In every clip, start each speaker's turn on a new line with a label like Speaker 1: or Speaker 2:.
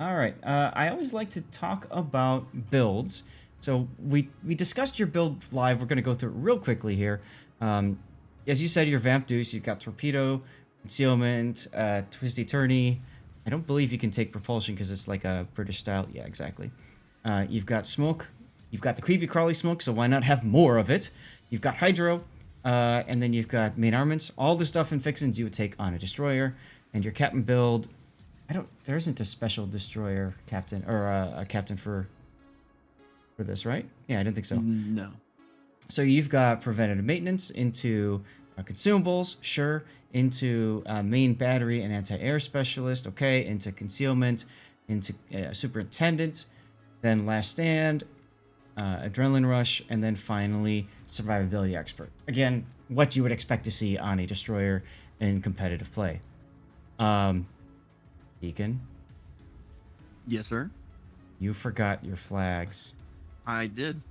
Speaker 1: All right. I always like to talk about builds. So we discussed your build live. We're going to go through it real quickly here. Um, as you said, your Vamp Deuce, you've got Torpedo, Concealment, Twisty Turny. I don't believe you can take Propulsion because it's like a British style. Yeah, exactly. You've got Smoke. You've got the Creepy Crawly Smoke, so why not have more of it? You've got Hydro, and then you've got Main Armaments. All the stuff and fixins you would take on a Destroyer. And your Captain build, I don't. There isn't a special destroyer captain or a captain for this, right? Yeah, I didn't think so.
Speaker 2: No.
Speaker 1: So you've got preventative maintenance into consumables, sure. Into main battery and anti-air specialist, okay. Into concealment, into superintendent, then last stand, adrenaline rush, and then finally survivability expert. Again, what you would expect to see on a destroyer in competitive play. Deacon,
Speaker 2: Yes, sir.
Speaker 1: you forgot your flags.
Speaker 2: I did.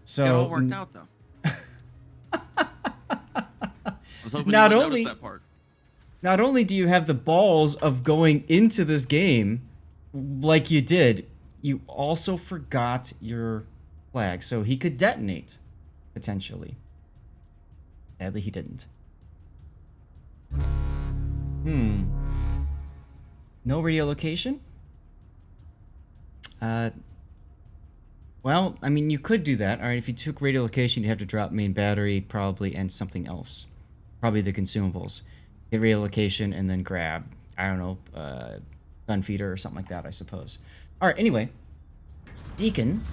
Speaker 1: So
Speaker 2: It all worked out though. I was hoping
Speaker 1: Not
Speaker 2: you would
Speaker 1: only-
Speaker 2: notice that part.
Speaker 1: not only do you have the balls of going into this game like you did, you also forgot your flag. So he could detonate, potentially. Sadly, he didn't. No radio location? Well, I mean, you could do that. All right, if you took radio location, you'd have to drop main battery, probably, and something else. Probably the consumables. Get radio location and then grab, I don't know, gun feeder or something like that, I suppose. All right, anyway. Deacon,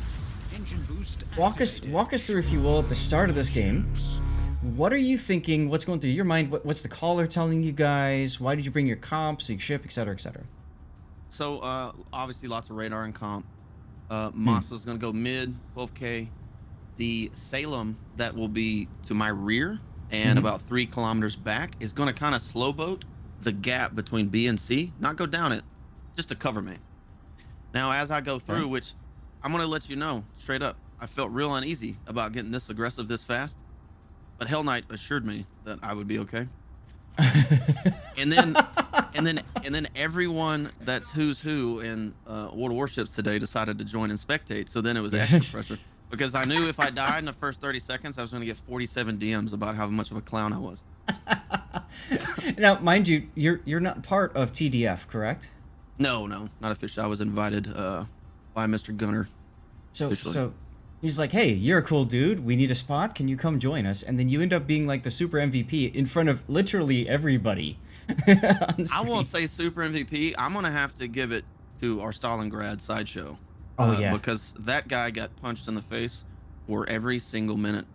Speaker 3: Engine boost
Speaker 1: walk us through, if you will, at the start of this game. What are you thinking? What's going through your mind? What's the caller telling you guys? Why did you bring your comps, your ship, etc., etc.?
Speaker 2: So obviously lots of radar and comp. Moss was gonna go mid, 12K. The Salem that will be to my rear and about 3 kilometers back is gonna kind of slow boat the gap between B and C, not go down it, just to cover me. Now as I go through, which I'm gonna let you know straight up, I felt real uneasy about getting this aggressive this fast, but Hell Knight assured me that I would be okay. and then everyone that's who's who in World of Warships today decided to join and spectate. So then it was extra pressure because I knew if I died in the first 30 seconds, I was going to get 47 DMs about how much of a clown I was.
Speaker 1: Now, mind you, you're not part of TDF, correct?
Speaker 2: No, not officially. I was invited by Mr. Gunner.
Speaker 1: So he's like, hey, you're a cool dude. We need a spot. Can you come join us? And then you end up being like the super MVP in front of literally everybody.
Speaker 2: I won't say super MVP. I'm going to have to give it to our Stalingrad sideshow.
Speaker 1: Oh, yeah.
Speaker 2: Because that guy got punched in the face for every single minute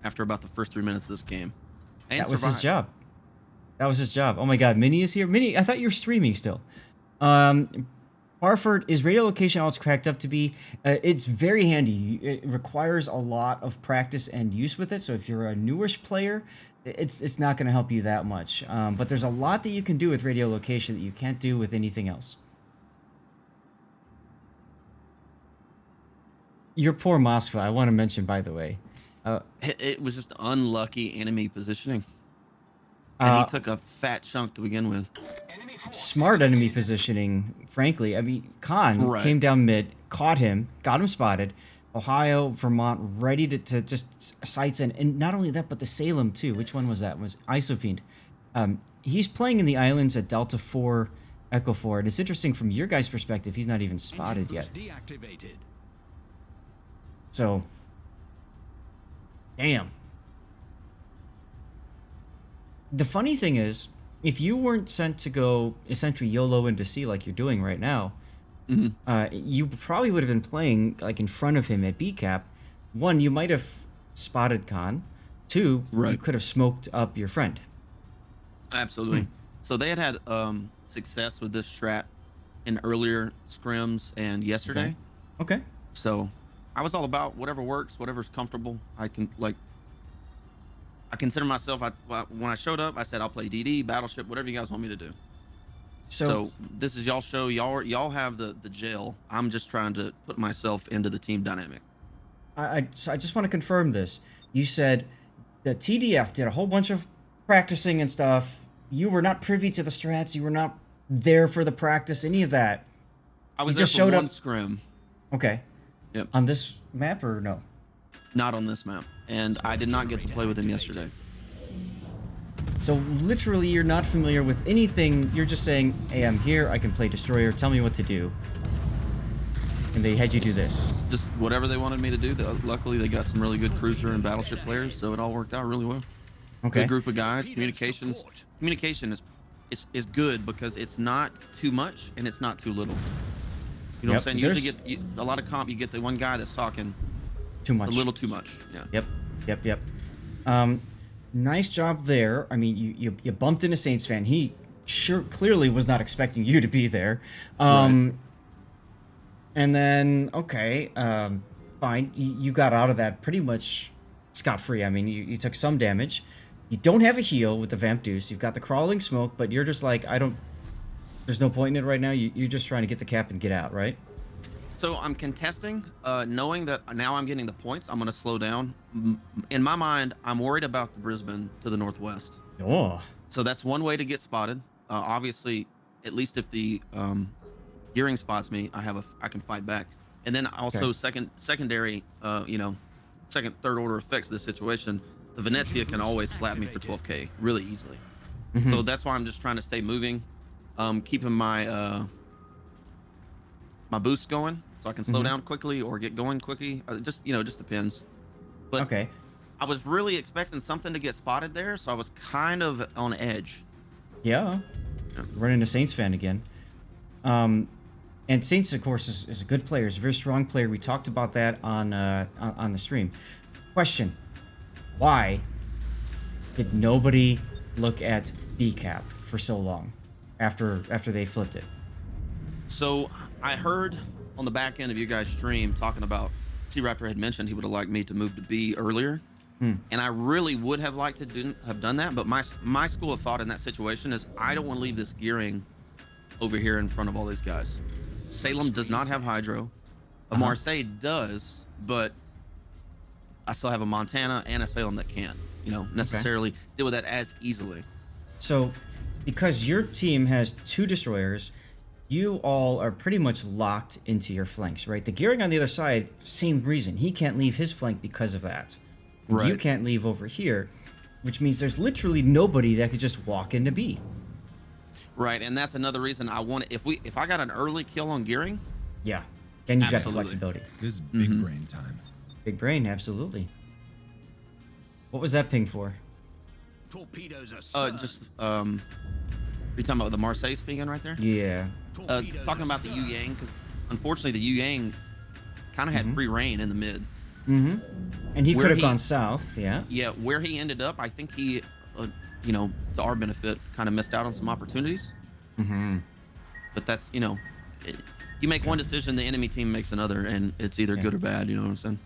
Speaker 2: after about the first 3 minutes of this game. And
Speaker 1: that was his job. That was his job. Oh my God, Minnie is here. Minnie, I thought you were streaming still. Barford, is radio location all it's cracked up to be? It's very handy. It requires a lot of practice and use with it. So if you're a newish player, it's not going to help you that much. But there's a lot that you can do with radio location that you can't do with anything else. Your poor Moskva, I want to mention, by the way.
Speaker 2: It was just unlucky enemy positioning. And he took a fat chunk to begin with.
Speaker 1: Smart enemy positioning, frankly. I mean, Khan came down mid, caught him, got him spotted. Ohio, Vermont, ready to just sights in. And not only that, but the Salem, too. Which one was that? Was Isofiend. He's playing in the islands at Delta 4, Echo 4. And it's interesting from your guys' perspective, he's not even spotted yet.
Speaker 3: Deactivated.
Speaker 1: So, damn. The funny thing is, if you weren't sent to go essentially YOLO into sea like you're doing right now, you probably would have been playing like in front of him at B cap. One, you might have spotted Khan. Two, you could have smoked up your friend.
Speaker 2: Absolutely. So they had success with this strat in earlier scrims and yesterday.
Speaker 1: Okay.
Speaker 2: So I was all about whatever works, whatever's comfortable. I consider myself, when I showed up, I said, I'll play DD, Battleship, whatever you guys want me to do. So this is y'all show. Y'all have the jail. I'm just trying to put myself into the team dynamic.
Speaker 1: So I just want to confirm this. You said the TDF did a whole bunch of practicing and stuff. You were not privy to the strats. You were not there for the practice, any of that?
Speaker 2: I was
Speaker 1: You
Speaker 2: there
Speaker 1: just
Speaker 2: for
Speaker 1: showed
Speaker 2: one
Speaker 1: up.
Speaker 2: scrim.
Speaker 1: Okay.
Speaker 2: Yep.
Speaker 1: On this map or no?
Speaker 2: Not on this map, and I did not get to play with him yesterday.
Speaker 1: So literally, you're not familiar with anything. You're just saying, "Hey, I'm here. I can play destroyer. Tell me what to do." And they had you do this.
Speaker 2: Just whatever they wanted me to do. Luckily, they got some really good cruiser and battleship players, so it all worked out really well.
Speaker 1: Okay.
Speaker 2: Good group of guys. Communication is good because it's not too much and it's not too little. You know what I'm saying? Usually get a lot of comp. You get the one guy that's talking
Speaker 1: too much.
Speaker 2: A little too much. Yeah.
Speaker 1: Yep. Nice job there. I mean, you bumped into Saints fan. He clearly was not expecting you to be there.
Speaker 2: Right.
Speaker 1: And then, okay, fine. You got out of that pretty much scot-free. I mean, you took some damage. You don't have a heal with the Vamp Deuce. You've got the crawling smoke, but you're just like, there's no point in it right now. You're just trying to get the cap and get out, right?
Speaker 2: So I'm contesting, knowing that now I'm getting the points. I'm going to slow down. In my mind, I'm worried about the Brisbane to the northwest.
Speaker 1: Oh.
Speaker 2: So that's one way to get spotted. Obviously, at least if the gearing spots me, I can fight back. And then also secondary, second, third order effects of this situation. The Venezia can always slap me for 12k really easily.
Speaker 1: Mm-hmm.
Speaker 2: So that's why I'm just trying to stay moving, keeping my my boost going so I can slow down quickly or get going quickly. Just depends. But
Speaker 1: okay.
Speaker 2: I was really expecting something to get spotted there, so I was kind of on edge.
Speaker 1: Yeah. Running into Saints fan again. And Saints, of course, is a good player. He's a very strong player. We talked about that on the stream. Question: why did nobody look at B-Cap for so long after they flipped it?
Speaker 2: So I heard on the back end of you guys' stream talking about C-Raptor had mentioned he would have liked me to move to B earlier. And I really would have liked to have done that, but my school of thought in that situation is I don't want to leave this gearing over here in front of all these guys. Salem does not have hydro. Marseille does, but I still have a Montana and a Salem that can't, necessarily deal with that as easily.
Speaker 1: So, because your team has 2 destroyers, you all are pretty much locked into your flanks, right? The gearing on the other side, same reason. He can't leave his flank because of that.
Speaker 2: Right.
Speaker 1: You can't leave over here, which means there's literally nobody that could just walk into B.
Speaker 2: Right, and that's another reason I want to. If I got an early kill on gearing,
Speaker 1: yeah, then you've got the
Speaker 2: absolutely.
Speaker 1: flexibility.
Speaker 3: This is big brain time.
Speaker 1: Big brain, absolutely. What was that ping for?
Speaker 3: Torpedoes are
Speaker 2: you're talking about the Marseilles speaking right there?
Speaker 1: Yeah.
Speaker 2: Talking about the Yu Yang, because unfortunately the Yu Yang kind of had free reign in the mid.
Speaker 1: And he
Speaker 2: Where
Speaker 1: could have
Speaker 2: he-
Speaker 1: gone south, yeah.
Speaker 2: Yeah, where he ended up, I think he, to our benefit, kind of missed out on some opportunities. But that's, you make one decision, the enemy team makes another, and it's either good or bad, you know what I'm saying?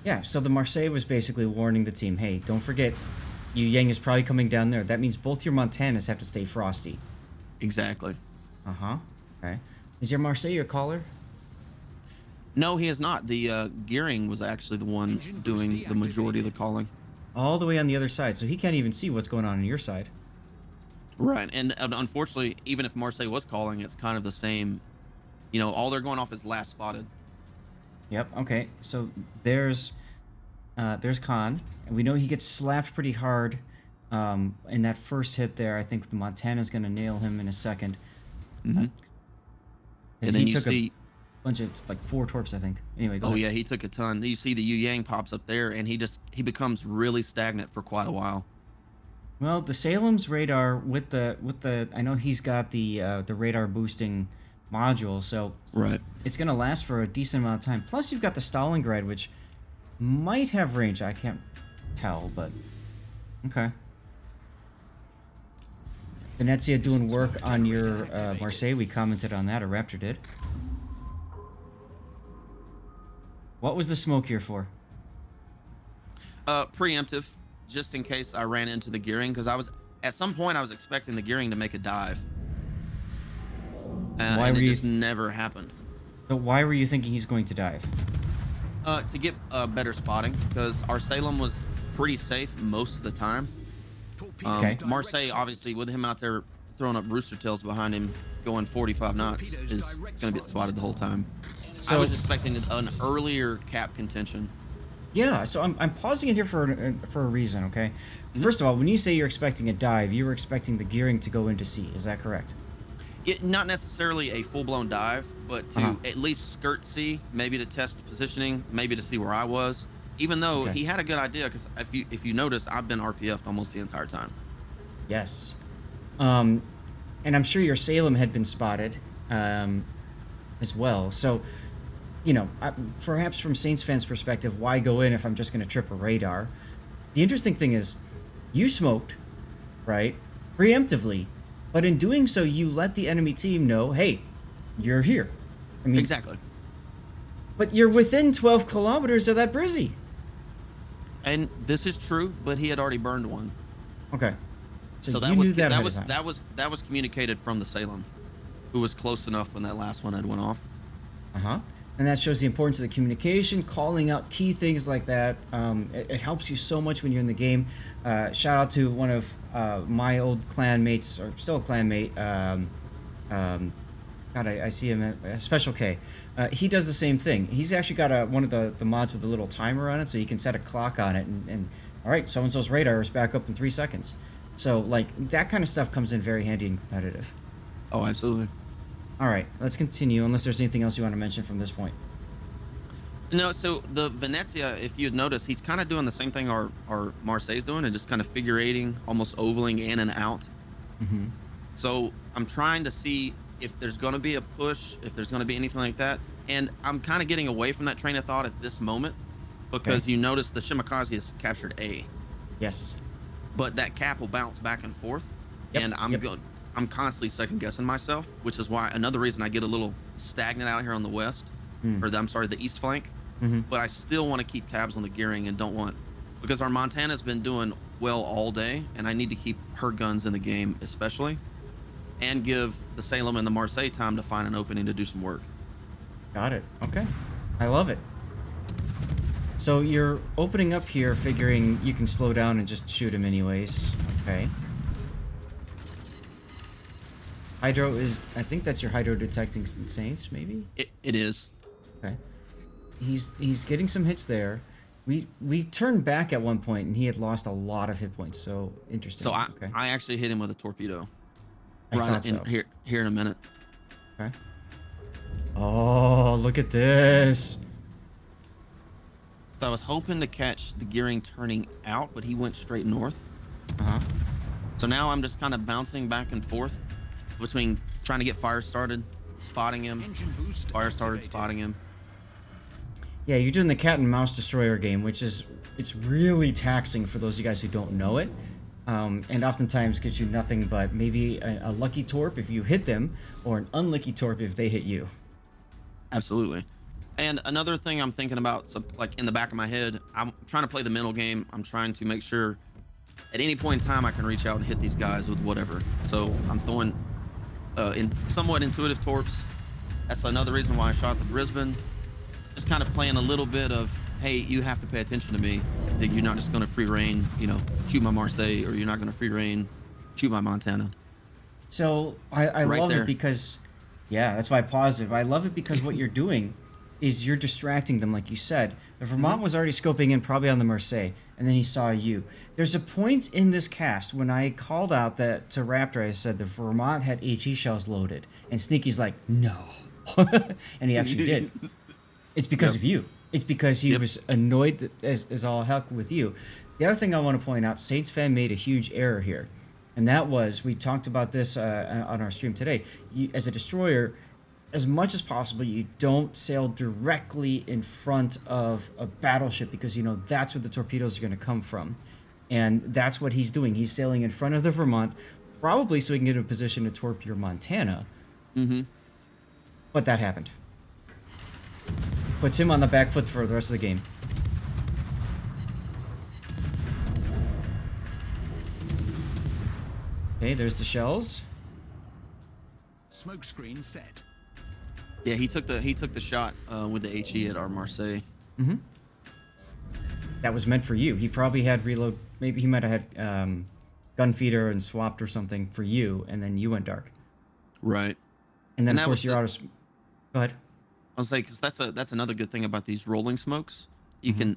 Speaker 1: Yeah, so the Marseille was basically warning the team, hey, don't forget, Yu Yang is probably coming down there. That means both your Montanas have to stay frosty.
Speaker 2: Exactly.
Speaker 1: Okay. Is your Marseille your caller?
Speaker 2: No, he is not. The gearing was actually the one doing the majority of the calling.
Speaker 1: All the way on the other side, so he can't even see what's going on your side.
Speaker 2: Right, and unfortunately, even if Marseille was calling, it's kind of the same. All they're going off is last spotted.
Speaker 1: Yep, okay. So there's Khan, and we know he gets slapped pretty hard in that first hit there. I think the Montana's going to nail him in a second.
Speaker 2: And then
Speaker 1: he
Speaker 2: you
Speaker 1: took
Speaker 2: see...
Speaker 1: a bunch of, 4 torps, I think. Anyway, go
Speaker 2: Oh
Speaker 1: ahead.
Speaker 2: yeah, he took a ton. You see the Yu Yang pops up there, and he becomes really stagnant for quite a while.
Speaker 1: Well, the Salem's radar with the I know he's got the radar boosting module, so
Speaker 2: Right.
Speaker 1: it's gonna last for a decent amount of time. Plus, you've got the Stalingrad, which might have range. I can't tell, but okay. Venezia doing work on your Marseille. We commented on that, or Raptor did. What was the smoke here for?
Speaker 2: Preemptive, just in case I ran into the gearing, because at some point I was expecting the gearing to make a dive.
Speaker 1: Why
Speaker 2: and
Speaker 1: were
Speaker 2: it
Speaker 1: you
Speaker 2: just never happened.
Speaker 1: So why were you thinking he's going to dive?
Speaker 2: To get better spotting, because our Salem was pretty safe most of the time.
Speaker 1: Okay.
Speaker 2: Marseille, obviously, with him out there throwing up rooster tails behind him, going 45 knots, is going to get spotted the whole time.
Speaker 1: So,
Speaker 2: I was expecting an earlier cap contention.
Speaker 1: yeah, so I'm pausing it here for a reason, okay? First of all, when you say you're expecting a dive, you were expecting the gearing to go into sea. Is that correct?
Speaker 2: Not necessarily a full-blown dive, but to at least skirt sea, maybe to test positioning, maybe to see where I was. Even though he had a good idea, because if you notice, I've been RPF'd almost the entire time.
Speaker 1: Yes. And I'm sure your Salem had been spotted as well. So, you know, perhaps from Saints fans' perspective, why go in if I'm just going to trip a radar? The interesting thing is, you smoked, right, preemptively, but in doing so, you let the enemy team know, hey, you're here. I mean,
Speaker 2: Exactly.
Speaker 1: But you're within 12 kilometers of that Brizzy.
Speaker 2: And this is true, but he had already burned one.
Speaker 1: Okay.
Speaker 2: So
Speaker 1: you knew that
Speaker 2: was communicated from the Salem, who was close enough when that last one had went off.
Speaker 1: And that shows the importance of the communication, calling out key things like that. It helps you so much when you're in the game. Shout out to one of my old clan mates, or still a clan mate. God, I see him at Special K. He does the same thing. He's actually got one of the mods with a little timer on it, so you can set a clock on it. And all right, so-and-so's radar is back up in 3 seconds. So, like, that kind of stuff comes in very handy and competitive.
Speaker 2: Oh, absolutely.
Speaker 1: All right, let's continue, unless there's anything else you want to mention from this point.
Speaker 2: No, so the Venezia, if you'd notice, he's kind of doing the same thing our Marseilles doing, and just kind of figure eighting, almost ovaling in and out. So I'm trying to see if there's going to be a push, if there's going to be anything like that. And I'm kind of getting away from that train of thought at this moment, because you notice the Shimakaze has captured A.
Speaker 1: Yes.
Speaker 2: But that cap will bounce back and forth. And I'm constantly second guessing myself, which is why another reason I get a little stagnant out here on the west, or the east flank. But I still want to keep tabs on the gearing and don't want, because our Montana's been doing well all day, and I need to keep her guns in the game especially, and give the Salem and the Marseille time to find an opening to do some work.
Speaker 1: Got it. Okay. I love it. So you're opening up here figuring you can slow down and just shoot him anyways. Okay. Hydro is, I think that's your hydro detecting Saints, maybe?
Speaker 2: It is.
Speaker 1: Okay. He's getting some hits there. We turned back at one point and he had lost a lot of hit points, so interesting.
Speaker 2: So I actually hit him with a torpedo.
Speaker 1: I thought so.
Speaker 2: Here in a minute.
Speaker 1: Okay. Oh, look at this.
Speaker 2: So I was hoping to catch the gearing turning out, but he went straight north. So now I'm just kind of bouncing back and forth between trying to get fire started, spotting him, fire started, spotting him.
Speaker 1: Yeah, you're doing the cat and mouse destroyer game, which it's really taxing for those of you guys who don't know it. And oftentimes gets you nothing but maybe a lucky torp if you hit them, or an unlucky torp if they hit you.
Speaker 2: Absolutely. And another thing I'm thinking about, so like in the back of my head, I'm trying to play the mental game. I'm trying to make sure at any point in time I can reach out and hit these guys with whatever. So I'm throwing in somewhat intuitive torps. That's another reason why I shot the Brisbane. Just kind of playing a little bit of, hey, you have to pay attention to me. That you're not just going to free reign, shoot my Marseille, or you're not going to free reign, shoot my Montana.
Speaker 1: So I
Speaker 2: right
Speaker 1: love
Speaker 2: there.
Speaker 1: it because, yeah, that's why I paused it. I love it because what you're doing is you're distracting them, like you said. The Vermont was already scoping in probably on the Marseille, and then he saw you. There's a point in this cast when I called out that to Raptor, I said the Vermont had HE shells loaded, and Sneaky's like, no. And he actually did. It's because of you. It's because he was annoyed as all heck with you. The other thing I want to point out, Saints fan made a huge error here. And that was, we talked about this on our stream today. As a destroyer, as much as possible, you don't sail directly in front of a battleship because that's where the torpedoes are going to come from. And that's what he's doing. He's sailing in front of the Vermont, probably so he can get in a position to torp your Montana. But that happened. Puts him on the back foot for the rest of the game. Okay, there's the shells.
Speaker 3: Smoke screen set.
Speaker 2: Yeah, he took the shot with the HE at our Marseille.
Speaker 1: That was meant for you. He probably had reload. Maybe he might have had gun feeder and swapped or something for you, and then you went dark.
Speaker 2: Right.
Speaker 1: And then,
Speaker 2: And
Speaker 1: of
Speaker 2: that
Speaker 1: course,
Speaker 2: was
Speaker 1: you're
Speaker 2: the,
Speaker 1: out of... Go ahead.
Speaker 2: I was like, 'cause that's another good thing about these rolling smokes. You
Speaker 1: Mhm.
Speaker 2: can,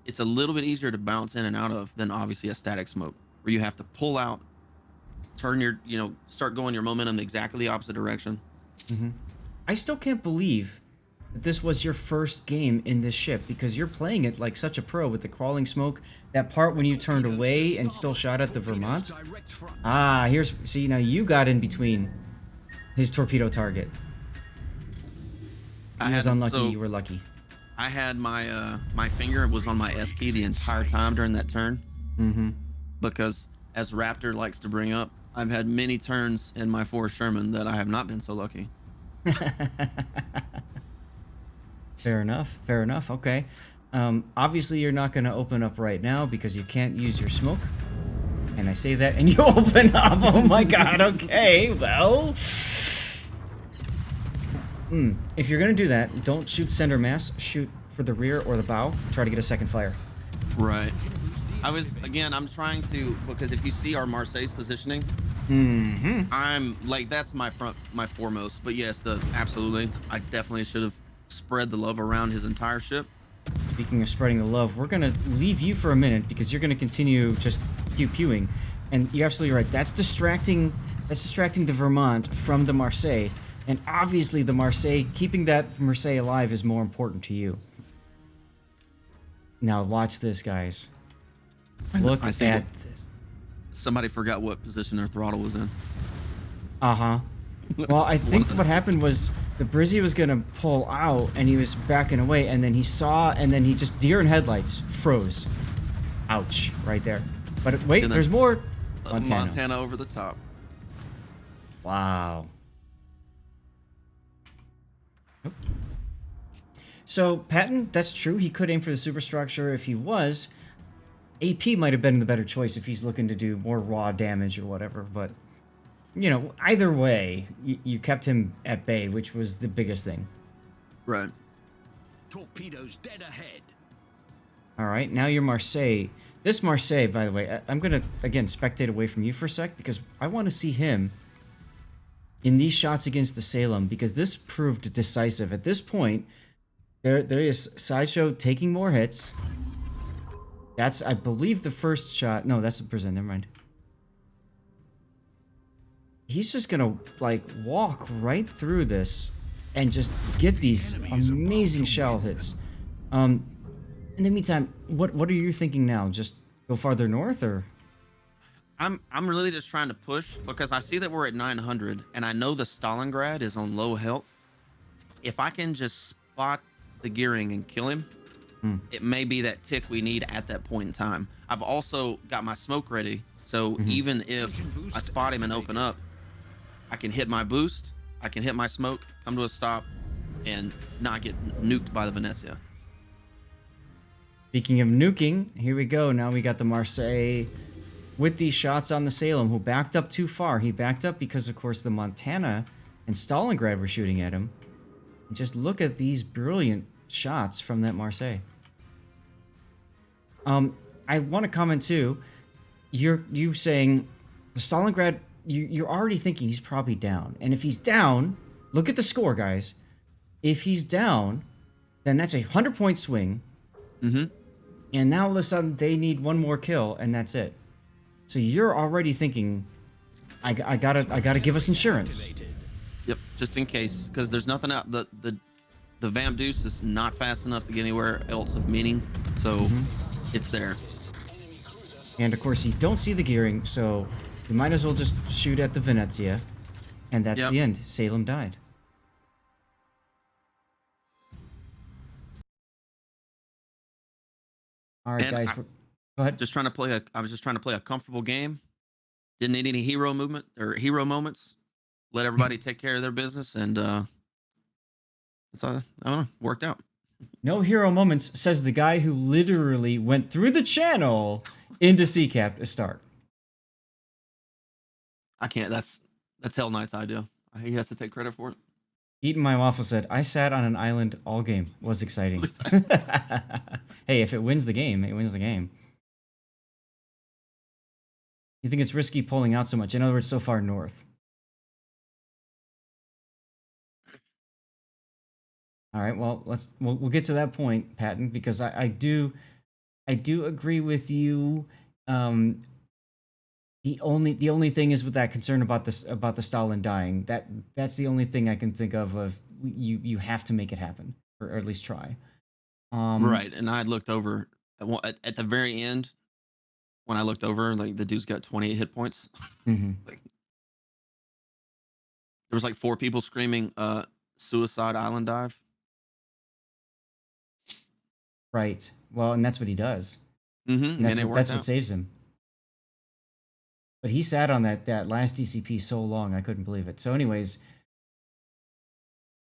Speaker 2: it's a little bit easier to bounce in and out of than obviously a static smoke, where you have to pull out, turn your, start going your momentum exactly the opposite direction.
Speaker 1: I still can't believe that this was your first game in this ship, because you're playing it like such a pro with the crawling smoke. That part when you turned
Speaker 3: Torpedoes
Speaker 1: away
Speaker 3: to
Speaker 1: and still
Speaker 3: starboard.
Speaker 1: shot at the
Speaker 3: Torpedoes
Speaker 1: Vermont.
Speaker 3: direct front.
Speaker 1: Ah, here's... See, now you got in between his torpedo target. He was unlucky,
Speaker 2: So
Speaker 1: you were lucky.
Speaker 2: I had my finger was on my S key the entire time during that turn, because as Raptor likes to bring up, I've had many turns in my Forrest Sherman that I have not been so lucky.
Speaker 1: Fair enough. Fair enough. Okay. Obviously, you're not going to open up right now because you can't use your smoke. And I say that, and you open up. Oh my god. Okay. Well. If you're going to do that, don't shoot center mass. Shoot for the rear or the bow. Try to get a second fire.
Speaker 2: Right. I'm trying to, because if you see our Marsailles positioning, I'm like, that's my foremost. But yes, absolutely, I definitely should have spread the love around his entire ship.
Speaker 1: Speaking of spreading the love, we're going to leave you for a minute because you're going to continue just pew-pewing. And you're absolutely right. That's distracting the Vermont from the Marseille. And obviously the Marseille, keeping that Marseille alive is more important to you. Now watch this, guys. Look
Speaker 2: I think
Speaker 1: at this.
Speaker 2: Somebody forgot what position their throttle was in.
Speaker 1: Uh-huh. Well, I think what happened was the Brizzy was going to pull out, and he was backing away, and then he saw, and then he just, deer in headlights, froze. Ouch, right there. But wait, there's more.
Speaker 2: Montana over the top.
Speaker 1: Wow. Nope. So, Patton, that's true. He could aim for the superstructure. If he was, AP might have been the better choice if he's looking to do more raw damage or whatever. But, you know, either way, you kept him at bay, which was the biggest thing.
Speaker 2: Right.
Speaker 3: Torpedoes dead ahead.
Speaker 1: All right, now you're Marseille. This Marseille, by the way, I'm going to, again, spectate away from you for a sec, because I want to see him in these shots against the Salem, because this proved decisive. At this point, there is Sideshow taking more hits. That's, I believe, the first shot. No, that's a prison. Never mind. He's just going to, like, walk right through this and just get these amazing shell hits. In the meantime, what are you thinking now? Just go farther north, or?
Speaker 2: I'm really just trying to push, because I see that we're at 900, and I know the Stalingrad is on low health. If I can just spot the gearing and kill him, it may be that tick we need at that point in time. I've also got my smoke ready, so even if I spot him and open up, I can hit my boost, I can hit my smoke, come to a stop, and not get nuked by the Venezia.
Speaker 1: Speaking of nuking, here we go. Now we got the Marseille with these shots on the Salem, who backed up too far. He backed up because, of course, the Montana and Stalingrad were shooting at him. And just look at these brilliant shots from that Marseille. I want to comment, too. You saying the Stalingrad, you're already thinking he's probably down. And if he's down, look at the score, guys. If he's down, then that's a 100-point swing. And now all of a sudden they need one more kill, and that's it. So you're already thinking, I gotta give us insurance.
Speaker 2: Yep, just in case, because there's nothing out. The Vamp Deuce is not fast enough to get anywhere else of meaning, so it's there.
Speaker 1: And of course you don't see the gearing, so you might as well just shoot at the Venezia, and that's the end. Salem died. All right, guys. Go ahead.
Speaker 2: I was just trying to play a comfortable game. Didn't need any hero movement or hero moments. Let everybody take care of their business, and it's all, I don't know, worked out.
Speaker 1: No hero moments, says the guy who literally went through the channel into CCAP to start.
Speaker 2: I can't. That's Hell Knight's idea. He has to take credit for it.
Speaker 1: Eating My Waffle said, I sat on an island all game. Was exciting. Hey, if it wins the game, it wins the game. You think it's risky pulling out so much? In other words, so far north. All right. Well, we'll get to that point, Patton, because I do agree with you. Um, the only thing is with that concern about this about the Stalin dying. That's the only thing I can think of you have to make it happen, or at least try. Um,
Speaker 2: Right. And I had looked over at the very end when I looked over, like the dude's got 28 hit points.
Speaker 1: mhm.
Speaker 2: Like there was like 4 people screaming, suicide island dive.
Speaker 1: Right. Well, and that's what he does, and
Speaker 2: And it worked
Speaker 1: that's what
Speaker 2: out.
Speaker 1: saves him. But he sat on that last DCP so long, I couldn't believe it. So, anyways,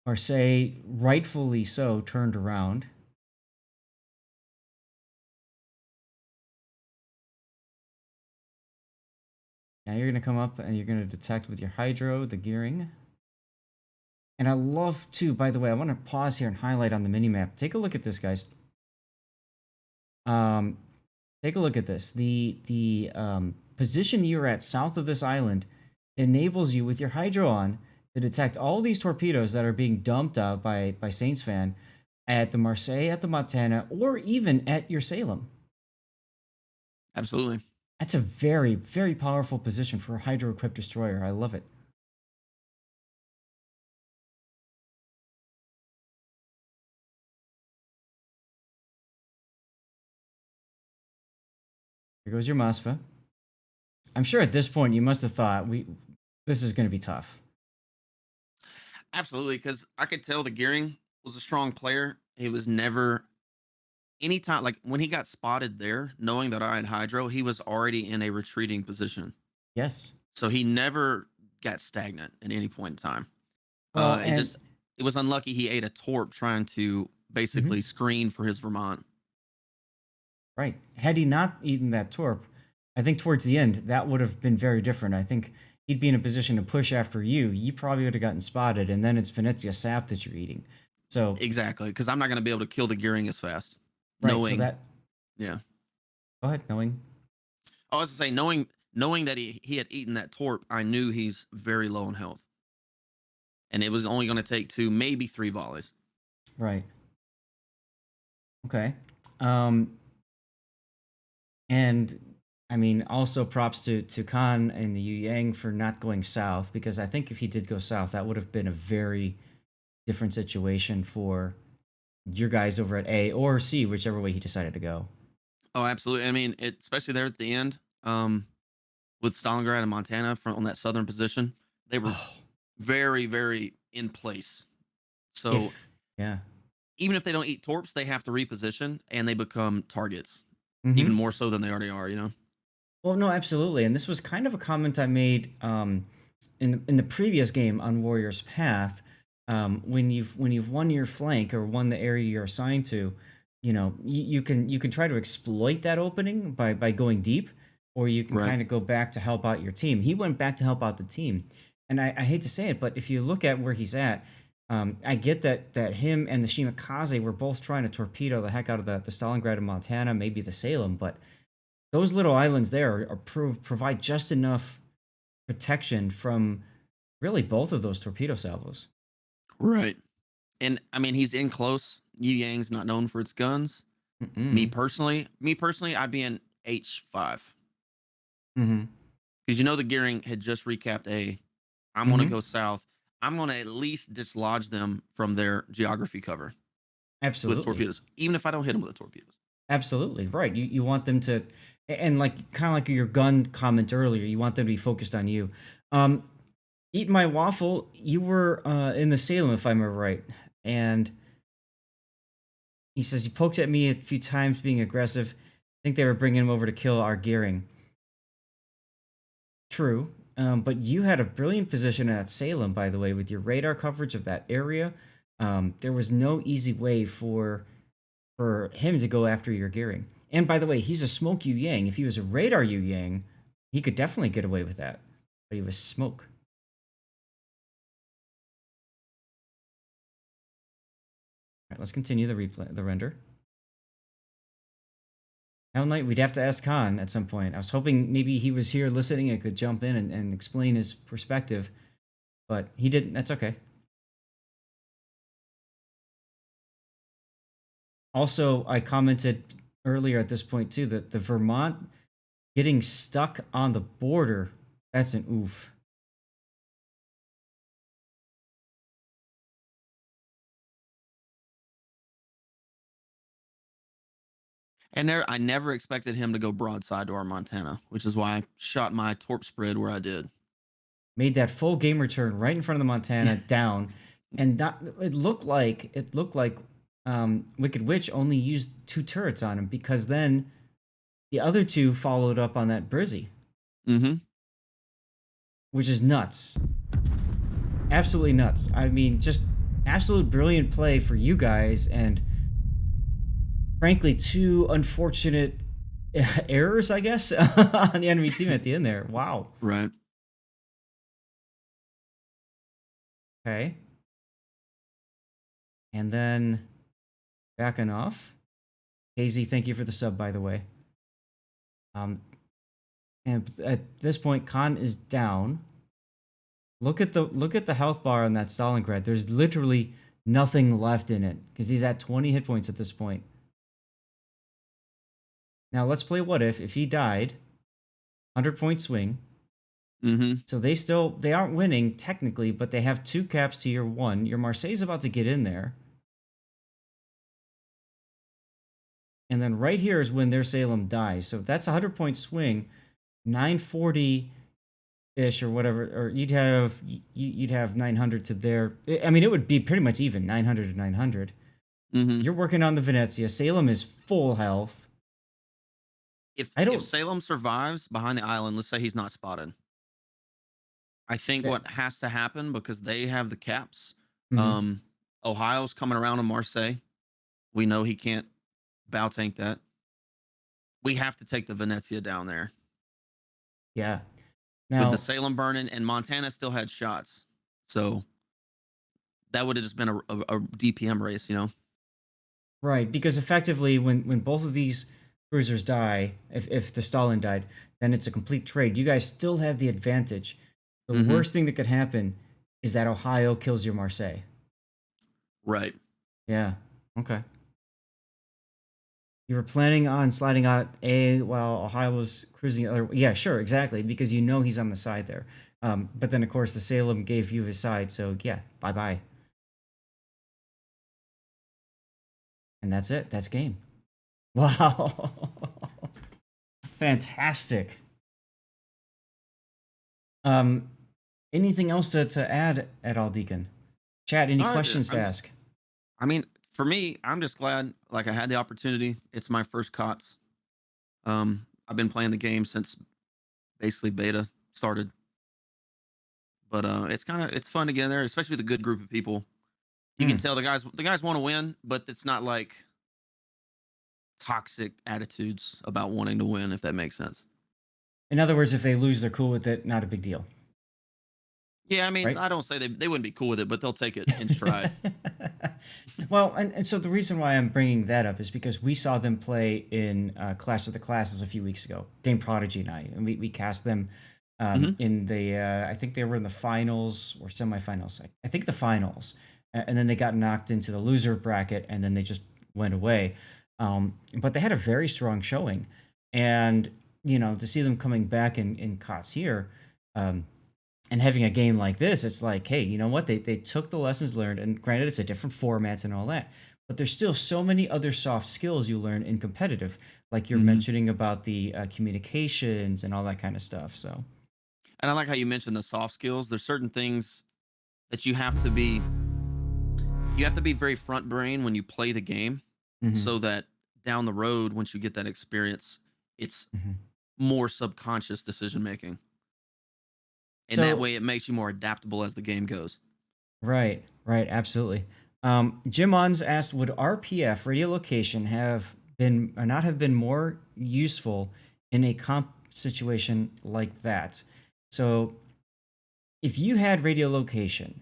Speaker 1: Marseille, rightfully so, turned around. Now you're gonna come up and you're gonna detect with your hydro the gearing. And I love too, by the way, I want to pause here and highlight on the mini map. Take a look at this, guys. Um, take a look at this. The position you're at south of this island enables you with your hydro on to detect all these torpedoes that are being dumped out by Saints fan at the Marseille, at the Montana, or even at your Salem.
Speaker 2: Absolutely.
Speaker 1: That's a very, very powerful position for a hydro equipped destroyer. I love it. Here goes your Masfa. I'm sure at this point you must have thought this is going to be tough.
Speaker 2: Absolutely. Cause I could tell the Gearing was a strong player. He was never anytime like when he got spotted there, knowing that I had hydro, he was already in a retreating position.
Speaker 1: Yes.
Speaker 2: So he never got stagnant at any point in time.
Speaker 1: Well,
Speaker 2: It
Speaker 1: and
Speaker 2: just it was unlucky he ate a torp trying to
Speaker 1: mhm,
Speaker 2: basically screen for his Vermont.
Speaker 1: right. Had he not eaten that torp, I think towards the end that would have been very different. I think he'd be in a position to push after you. You probably would have gotten spotted, and then it's Venezia sap that you're eating. So
Speaker 2: Exactly, because I'm not going to be able to kill the Gearing as fast.
Speaker 1: right. So
Speaker 2: Knowing,
Speaker 1: that
Speaker 2: yeah.
Speaker 1: go ahead, knowing.
Speaker 2: I was to say, knowing that he had eaten that torp, I knew he's very low in health, and it was only going to take 2, maybe 3 volleys.
Speaker 1: Right. Okay. Um, and I mean, also props to Khan and the Yu Yang for not going south, because I think if he did go south, that would have been a very different situation for your guys over at A or C, whichever way he decided to go.
Speaker 2: Oh, absolutely. I mean, especially there at the end, with Stalingrad and Montana from on that southern position, they were
Speaker 1: Oh,
Speaker 2: very, very in place. So
Speaker 1: if yeah.
Speaker 2: even if they don't eat torps, they have to reposition and they become targets, even
Speaker 1: Mm-hmm.
Speaker 2: more so than they already are. You know.
Speaker 1: Well, no, absolutely. And this was kind of a comment I made in the previous game on Warrior's Path. When you've won your flank or won the area you're assigned to, you can try to exploit that opening by going deep, or you can
Speaker 2: Right.
Speaker 1: kind of go back to help out your team. He went back to help out the team, and I hate to say it, but if you look at where he's at, I get that him and the Shimakaze were both trying to torpedo the heck out of the Stalingrad and Montana, maybe the Salem, but those little islands there provide just enough protection from really both of those torpedo salvos.
Speaker 2: Right. And I mean, he's in close. Yu Yang's not known for its guns.
Speaker 1: Mm-mm.
Speaker 2: Me personally, I'd be in H5
Speaker 1: Mm-hmm.
Speaker 2: because the Gearing had just recapped A. I'm going to
Speaker 1: Mm-hmm.
Speaker 2: go south. I'm going to at least dislodge them from their geography cover with
Speaker 1: Absolutely.
Speaker 2: torpedoes, even if I don't hit them with the torpedoes.
Speaker 1: Absolutely. Right. You want them to, and like kind of like your gun comment earlier, you want them to be focused on you. Um, Eat my waffle. You were in the Salem, if I'm right, and he says you poked at me a few times being aggressive. I think they were bringing him over to kill our gearing. True. But you had a brilliant position at Salem, by the way, with your radar coverage of that area. There was no easy way for him to go after your gearing. And by the way, he's a smoke Yu Yang. If he was a radar Yu Yang, he could definitely get away with that. But he was smoke. All right, let's continue the render. Hell Knight, we'd have to ask Khan at some point. I was hoping maybe he was here listening and could jump in and explain his perspective, but he didn't. That's okay. Also, I commented earlier at this point too that the Vermont getting stuck on the border, that's an oof.
Speaker 2: And there, I never expected him to go broadside to our Montana, which is why I shot my torp spread where I did.
Speaker 1: Made that full game return right in front of the Montana down, and that it looked like Wicked Witch only used 2 turrets on him because then the other 2 followed up on that Brizzy,
Speaker 2: Mm-hmm.
Speaker 1: which is nuts. Absolutely nuts. I mean, just absolute brilliant play for you guys, and frankly, 2 unfortunate errors, I guess, on the enemy team at the end there. Wow.
Speaker 2: Right.
Speaker 1: Okay. And then backing off. KZ, thank you for the sub, by the way. And at this point, Khan is down. Look at the health bar on that Stalingrad. There's literally nothing left in it because he's at 20 hit points at this point. Now let's play what if he died, 100-point swing.
Speaker 2: Mm-hmm.
Speaker 1: So they aren't winning technically, but they have 2 caps to your 1. Your Marseilles is about to get in there. And then right here is when their Salem dies. So that's a 100-point swing, 940-ish or whatever, or you'd have 900 to their. I mean, it would be pretty much even, 900 to 900.
Speaker 2: Mm-hmm.
Speaker 1: You're working on the Venezia. Salem is full health.
Speaker 2: If
Speaker 1: I don't-
Speaker 2: if Salem survives behind the island, let's say he's not spotted. I think
Speaker 1: Okay.
Speaker 2: what has to happen, because they have the caps.
Speaker 1: Mhm.
Speaker 2: Ohio's coming around in Marseille. We know he can't bow tank that. We have to take the Venezia down there.
Speaker 1: Yeah.
Speaker 2: With
Speaker 1: Now,
Speaker 2: the Salem burning, and Montana still had shots. So that would have just been a DPM race, you know?
Speaker 1: right, because effectively when both of these cruisers die, if the Stalin died, then it's a complete trade. You guys still have the advantage. The
Speaker 2: Mhm.
Speaker 1: worst thing that could happen is that Ohio kills your Marseille.
Speaker 2: Right.
Speaker 1: Yeah. Okay. You were planning on sliding out A while Ohio was cruising the other. Yeah, sure, exactly, because you know he's on the side there. But then of course the Salem gave you his side, so yeah, bye bye. And that's it. That's game. Wow. Fantastic. Anything else to add at all, Deacon? Chat, any questions to ask?
Speaker 2: I mean, for me, I'm just glad like I had the opportunity. It's my first COTS. I've been playing the game since basically beta started. But it's fun to get in there, especially with a good group of people. You can tell the guys want to win, but it's not like toxic attitudes about wanting to win, if that makes sense.
Speaker 1: In other words, if they lose, they're cool with it. Not a big deal.
Speaker 2: Yeah, I mean,
Speaker 1: Right?
Speaker 2: I don't say they wouldn't be cool with it, but they'll take it in stride.
Speaker 1: Well, and so the reason why I'm bringing that up is because we saw them play in Clash of the Classes a few weeks ago. Dame Prodigy and I, and we cast them in the I think they were in the finals or semifinals. I think the finals, and then they got knocked into the loser bracket, and then they just went away. But they had a very strong showing, and to see them coming back in COTS here. And having a game like this, it's like, hey, you know what? They took the lessons learned, and granted, it's a different formats and all that, but there's still so many other soft skills you learn in competitive, like you're mentioning about the communications and all that kind of stuff. So,
Speaker 2: And I like how you mentioned the soft skills. There's certain things that you have to be very front brain when you play the game,
Speaker 1: mhm,
Speaker 2: so that down the road, once you get that experience, it's
Speaker 1: mhm.
Speaker 2: more subconscious decision making. And that
Speaker 1: So
Speaker 2: way it makes you more adaptable as the game goes.
Speaker 1: right, right, absolutely. Jim Ons asked, would RPF radiolocation have been or not have been more useful in a comp situation like that? So, if you had radiolocation,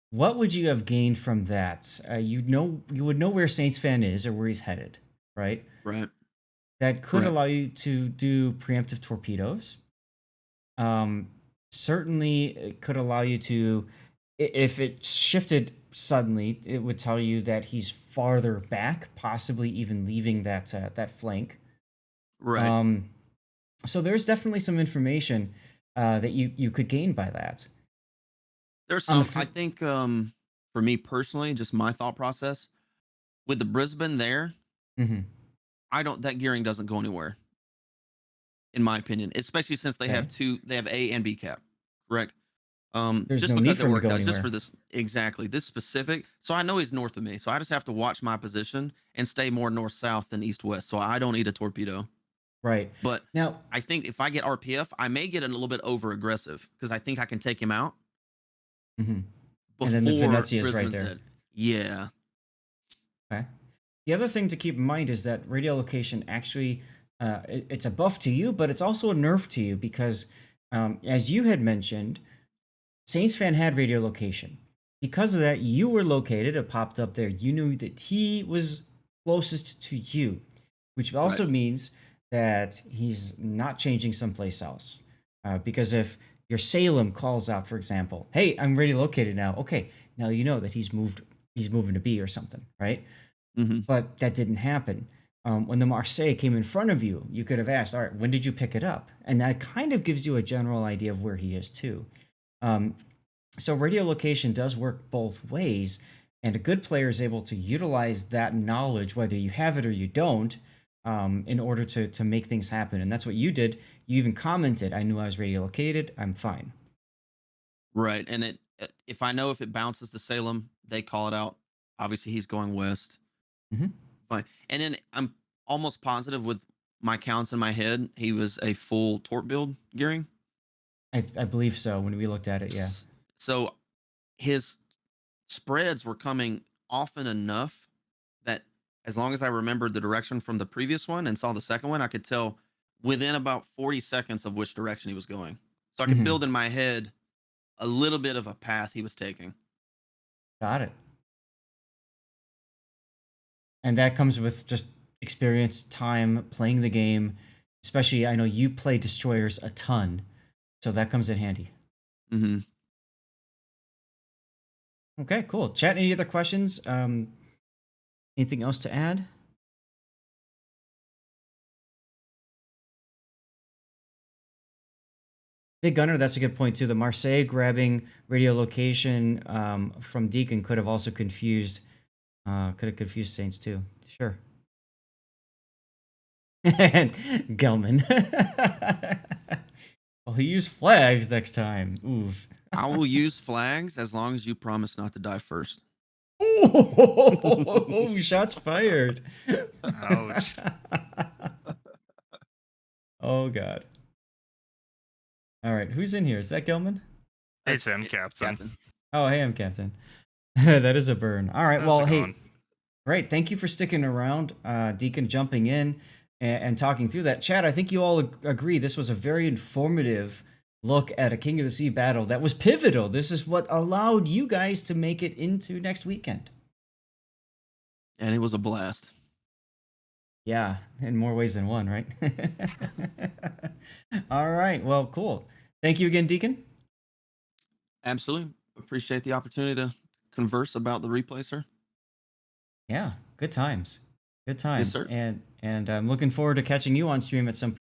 Speaker 1: what would you have gained from that? You would know where Saints fan is or where he's headed, right?
Speaker 2: Right.
Speaker 1: that could
Speaker 2: Correct.
Speaker 1: allow you to do preemptive torpedoes. Um, Certainly, it could allow you to, if it shifted suddenly, it would tell you that he's farther back, possibly even leaving that flank.
Speaker 2: Right.
Speaker 1: Um, so there's definitely some information that you could gain by that.
Speaker 2: There's
Speaker 1: On the
Speaker 2: some. I think for me personally, just my thought process with the Brisbane there,
Speaker 1: Mhm.
Speaker 2: I don't that gearing doesn't go anywhere in my opinion, especially since
Speaker 1: Okay.
Speaker 2: they have A and B cap, correct?
Speaker 1: There's
Speaker 2: Just
Speaker 1: no need
Speaker 2: because
Speaker 1: for
Speaker 2: it
Speaker 1: him to
Speaker 2: worked
Speaker 1: go
Speaker 2: out just
Speaker 1: anywhere.
Speaker 2: for this exactly this specific. So I know he's north of me, so I just have to watch my position and stay more north south than east west. So I don't need a torpedo.
Speaker 1: Right.
Speaker 2: But
Speaker 1: Now,
Speaker 2: I think if I get RPF, I may get a little bit over aggressive because I think I can take him out
Speaker 1: mhm. And then the
Speaker 2: before
Speaker 1: Venezia is right
Speaker 2: Brisbane's
Speaker 1: there.
Speaker 2: dead. Yeah.
Speaker 1: Okay. The other thing to keep in mind is that radio location actually, it's a buff to you, but it's also a nerf to you because, as you had mentioned, Saints fan had radio location. Because of that, you were located. It popped up there. You knew that he was closest to you, which
Speaker 2: Right.
Speaker 1: also means that he's not changing someplace else. Because if your Salem calls out, for example, "Hey, I'm radio located now." Okay, now you know that he's moved. He's moving to B or something, right?
Speaker 2: Hmm.
Speaker 1: But that didn't happen. When the Marseille came in front of you, you could have asked, "All right, when did you pick it up?" And that kind of gives you a general idea of where he is too. Um, so radio location does work both ways, and a good player is able to utilize that knowledge, whether you have it or you don't, in order to make things happen. And that's what you did. You even commented, "I knew I was radio located. I'm fine."
Speaker 2: Right. And if I know if it bounces to Salem, they call it out. Obviously, he's going west.
Speaker 1: Hmm.
Speaker 2: Fine. And then I'm almost positive with my counts in my head, he was a full torp build gearing.
Speaker 1: I believe so. When we looked at it, yeah.
Speaker 2: So his spreads were coming often enough that as long as I remembered the direction from the previous one and saw the second one, I could tell within about 40 seconds of which direction he was going. So I could
Speaker 1: Hmm.
Speaker 2: build in my head a little bit of a path he was taking.
Speaker 1: Got it. And that comes with just experience, time playing the game. Especially, I know you play destroyers a ton, so that comes in handy.
Speaker 2: Hmm.
Speaker 1: Okay, cool. Chat, any other questions? Anything else to add? Big Gunner, that's a good point too. The Marseille grabbing radio location from Deacon could have also confused Saints too. Sure. And Gelman. Well, he used flags next time. Oof.
Speaker 2: I will use flags as long as you promise not to die first.
Speaker 1: Oh, shots fired.
Speaker 4: Ouch.
Speaker 1: Oh, God. All right, who's in here? Is that Gelman?
Speaker 4: Hey,
Speaker 2: That's
Speaker 4: Sam,
Speaker 2: it,
Speaker 4: Captain.
Speaker 1: Oh, hey, I'm Captain. That is a burn. All right,
Speaker 4: How's
Speaker 1: well,
Speaker 4: it
Speaker 1: hey,
Speaker 4: going?
Speaker 1: great. Thank you for sticking around, Deacon, jumping in and talking through that. Chad, I think you all agree this was a very informative look at a King of the Sea battle that was pivotal. This is what allowed you guys to make it into next weekend.
Speaker 2: And it was a blast.
Speaker 1: Yeah, in more ways than one, right? All right, well, cool. Thank you again, Deacon.
Speaker 2: Absolutely. Appreciate the opportunity to converse about the replay, sir.
Speaker 1: Yeah, good times. Good
Speaker 2: Yes,
Speaker 1: times.
Speaker 2: sir.
Speaker 1: And I'm looking forward to catching you on stream at some